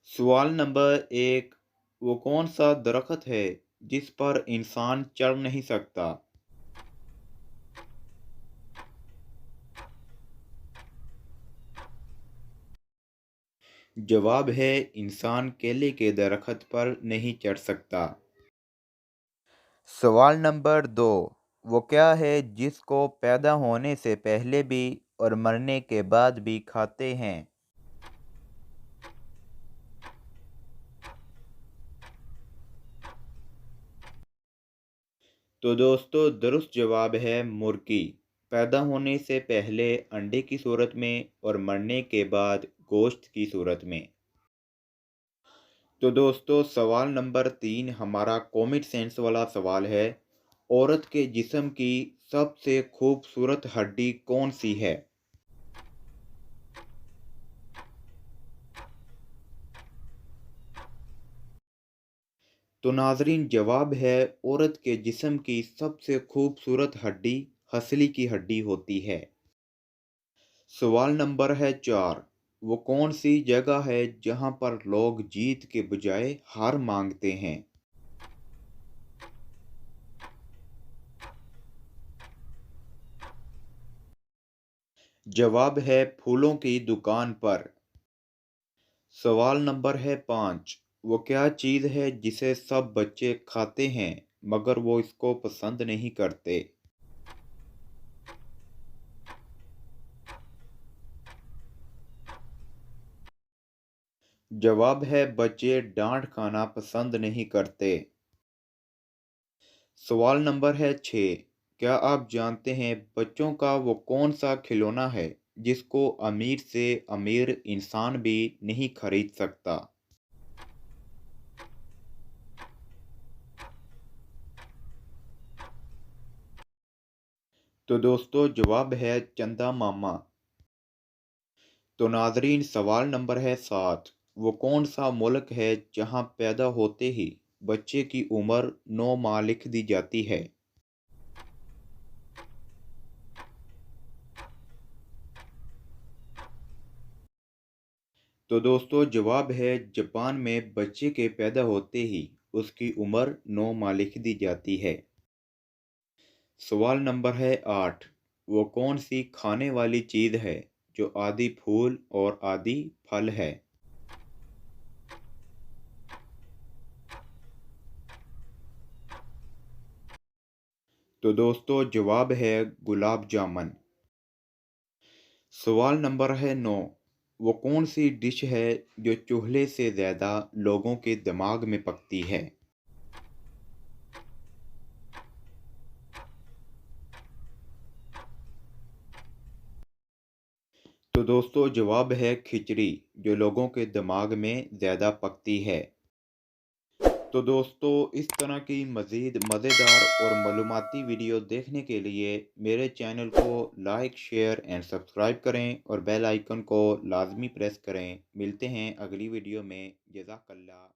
सवाल नंबर 1। वो कौन सा दरख्त है जिस पर इंसान चढ़ नहीं सकता? जवाब है इंसान केले के दरख्त पर नहीं चढ़ सकता। सवाल नंबर 2। वो क्या है जिसको पैदा होने से पहले भी और मरने के बाद भी खाते हैं? तो दोस्तों दुरुस्त जवाब है मुर्गी। पैदा होने से पहले अंडे की सूरत में और मरने के बाद गोश्त की सूरत में। तो दोस्तों सवाल नंबर 3 हमारा कॉमेट सेंस वाला सवाल है। औरत के जिस्म की सबसे खूबसूरत हड्डी कौन सी है? तो नाजरीन जवाब है औरत के जिस्म की सबसे खूबसूरत हड्डी हंसली की हड्डी होती है। सवाल नंबर है 4। वो कौन सी जगह है जहां पर लोग जीत के बजाय हार मांगते हैं? जवाब है फूलों की दुकान पर। सवाल नंबर है 5। वो क्या चीज़ है जिसे सब बच्चे खाते हैं मगर वो इसको पसंद नहीं करते? जवाब है बच्चे डांट खाना पसंद नहीं करते। सवाल नंबर है 6। क्या आप जानते हैं बच्चों का वो कौन सा खिलौना है जिसको अमीर से अमीर इंसान भी नहीं खरीद सकता? तो दोस्तों जवाब है चंदा मामा। तो नाजरीन सवाल नंबर है 7। वो कौन सा मुल्क है जहां पैदा होते ही बच्चे की उम्र 9 माह लिख दी जाती है? तो दोस्तों जवाब है जापान में बच्चे के पैदा होते ही उसकी उम्र 9 माह लिख दी जाती है। सवाल नंबर है 8। वो कौन सी खाने वाली चीज़ है जो आधी फूल और आधी फल है? तो दोस्तों जवाब है गुलाब जामुन। सवाल नंबर है 9। वो कौन सी डिश है जो चूल्हे से ज़्यादा लोगों के दिमाग में पकती है? तो दोस्तों जवाब है खिचड़ी, जो लोगों के दिमाग में ज़्यादा पकती है। तो दोस्तों इस तरह की मज़ीद मज़ेदार और मालूमाती वीडियो देखने के लिए मेरे चैनल को लाइक शेयर एंड सब्सक्राइब करें और बेल आइकन को लाजमी प्रेस करें। मिलते हैं अगली वीडियो में। जज़ाकल्लाह।